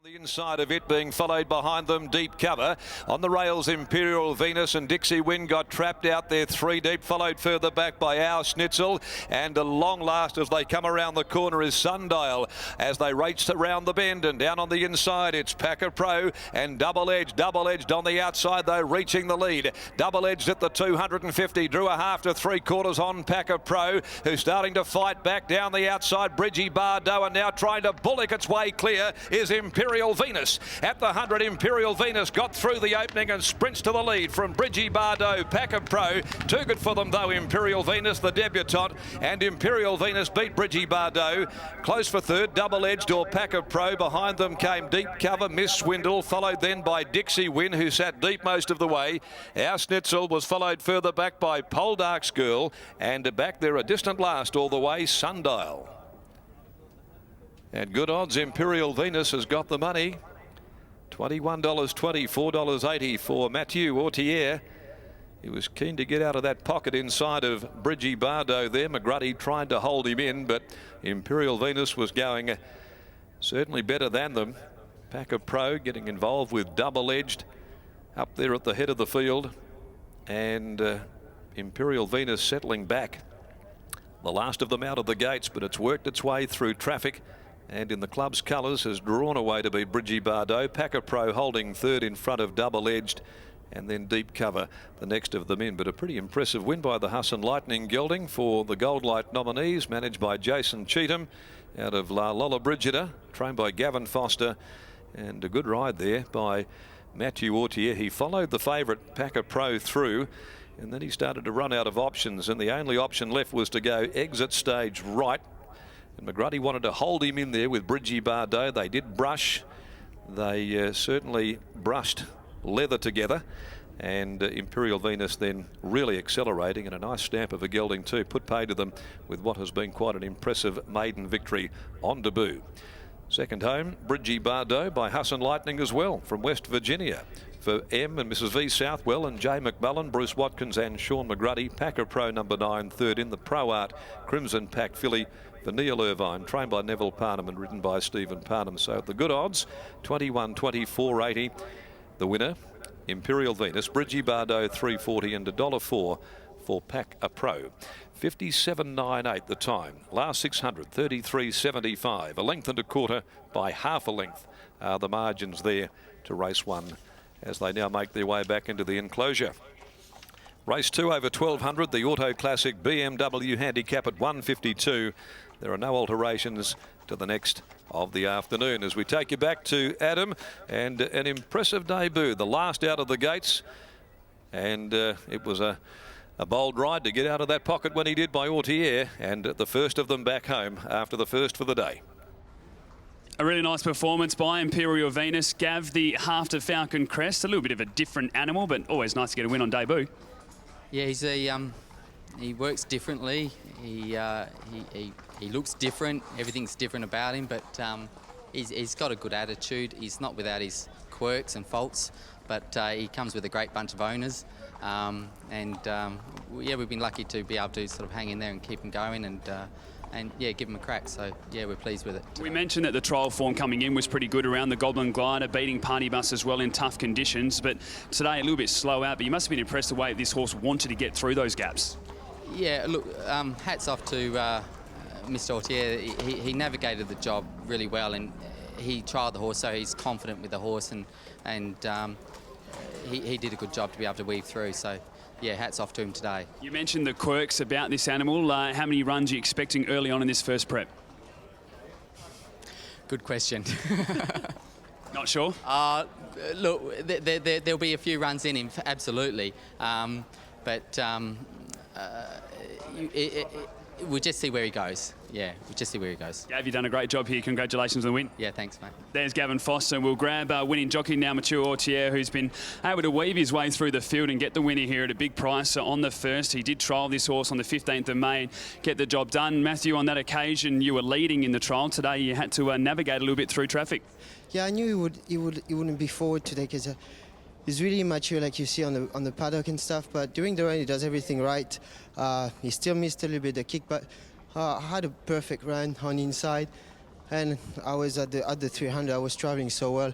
The inside of it being followed behind them, Deep Cover. On the rails, Imperial Venus and Dixie Wynn got trapped out there 3 deep, followed further back by Our Schnitzel. And a long last as they come around the corner is Sundial as they race around the bend. And down on the inside, it's Packer Pro and Double Edged on the outside, though, reaching the lead. Double Edged at the 250, drew a half to 3/4 on Packer Pro, who's starting to fight back down the outside. Bridgie Bardot, and now trying to bullock its way clear is Imperial Venus. At the 100, Imperial Venus got through the opening and sprints to the lead from Bridgie Bardot. Packer Pro, too good for them though, Imperial Venus, the debutante, and Imperial Venus beat Bridgie Bardot. Close for third, Double Edged or Packer Pro. Behind them came Deep Cover, Miss Swindle, followed then by Dixie Wynn, who sat deep most of the way. Our Schnitzel was followed further back by Poldark's Girl, and back there a distant last all the way, Sundial. At good odds, Imperial Venus has got the money. $21.20, $4.80 for Mathieu Autier. He was keen to get out of that pocket inside of Bridgie Bardot there. McGruddy tried to hold him in, but Imperial Venus was going certainly better than them. Packer Pro getting involved with Double Edged up there at the head of the field. And Imperial Venus settling back. The last of them out of the gates, but it's worked its way through traffic. And in the club's colours has drawn away to be Bridgie Bardot. Packer Pro holding third in front of Double Edged, and then Deep Cover the next of them in. But a pretty impressive win by the Husson Lightning gelding for the Gold Light nominees, managed by Jason Cheetham out of La Lolla Brigida, trained by Gavin Foster, and a good ride there by Mathieu Autier. He followed the favourite Packer Pro through, and then he started to run out of options, and the only option left was to go exit stage right. And McGruddy wanted to hold him in there with Bridgie Bardot. They did brush. They certainly brushed leather together. And Imperial Venus then really accelerating, and a nice stamp of a gelding too. Put pay to them with what has been quite an impressive maiden victory on debut. Second home, Bridgie Bardot by Husson Lightning as well from West Virginia. For M and Mrs V Southwell and Jay McMullen, Bruce Watkins and Sean McGruddy. Packer Pro number 9, third in the Pro Art Crimson Pack filly for Neil Irvine, trained by Neville Parnham and ridden by Stephen Parnham. So at the good odds, 21.20, $4.80. The winner, Imperial Venus, Bridgie Bardot 3.40 and $1.04 for Packer Pro. 57.98 the time. Last 600, 33.75. A length and a quarter by half a length are the margins there to race 1 as they now make their way back into the enclosure. Race 2 over 1200, the Auto Classic BMW handicap at 152. There are no alterations to the next of the afternoon as we take you back to Adam, and an impressive debut, the last out of the gates, and it was a bold ride to get out of that pocket when he did by Autier, and the first of them back home after the first for the day. A really nice performance by Imperial Venus. Gav, the half to Falcon Crest, a little bit of a different animal, but always nice to get a win on debut. Yeah, he's he works differently. He looks different. Everything's different about him, but he's got a good attitude. He's not without his quirks and faults, but he comes with a great bunch of owners. Yeah, we've been lucky to be able to sort of hang in there and keep him going, and yeah, give him a crack. So yeah, we're pleased with it. We mentioned that the trial form coming in was pretty good around the Goblin Glider, beating Party Bus as well in tough conditions, but today a little bit slow out. But you must have been impressed the way this horse wanted to get through those gaps. Yeah, look, hats off to Mr. Autier. He navigated the job really well, and he trialled the horse, so he's confident with the horse, and he did a good job to be able to weave through. So yeah, hats off to him today. You mentioned the quirks about this animal. How many runs are you expecting early on in this first prep? Good question. Not sure? Look, there'll be a few runs in him, absolutely. But we'll just see where he goes. Yeah, we'll just see where he goes. Gav, you've done a great job here. Congratulations on the win. Yeah, thanks, mate. There's Gavin Foster. We'll grab winning jockey now, Mathieu Autier, who's been able to weave his way through the field and get the winner here at a big price on the first. He did trial this horse on the 15th of May and get the job done. Matthew, on that occasion, you were leading in the trial. Today, you had to navigate a little bit through traffic. Yeah, I knew he wouldn't be forward today because he's really immature, like you see on the paddock and stuff. But during the run, he does everything right. He still missed a little bit the kick, but had a perfect run on inside. and I was at the 300. I was traveling so well.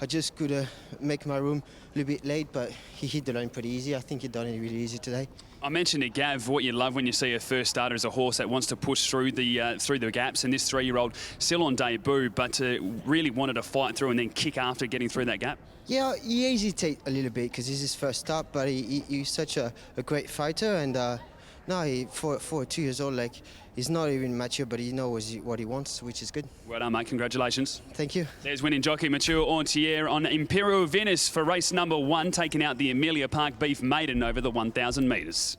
I just could make my room a little bit late, but he hit the line pretty easy. I think he done it really easy today. I mentioned to Gav what you love when you see a first starter as a horse that wants to push through the gaps, and this 3-year-old still on debut, but really wanted to fight through and then kick after getting through that gap. Yeah, he hesitated a little bit because it's his first start, but he's such a great fighter, and no, for 2 years old, like, he's not even mature, but he knows what he wants, which is good. Well done, mate. Congratulations. Thank you. There's winning jockey Mature Entier on Imperial Venice for race number 1, taking out the Amelia Park Beef Maiden over the 1,000 metres.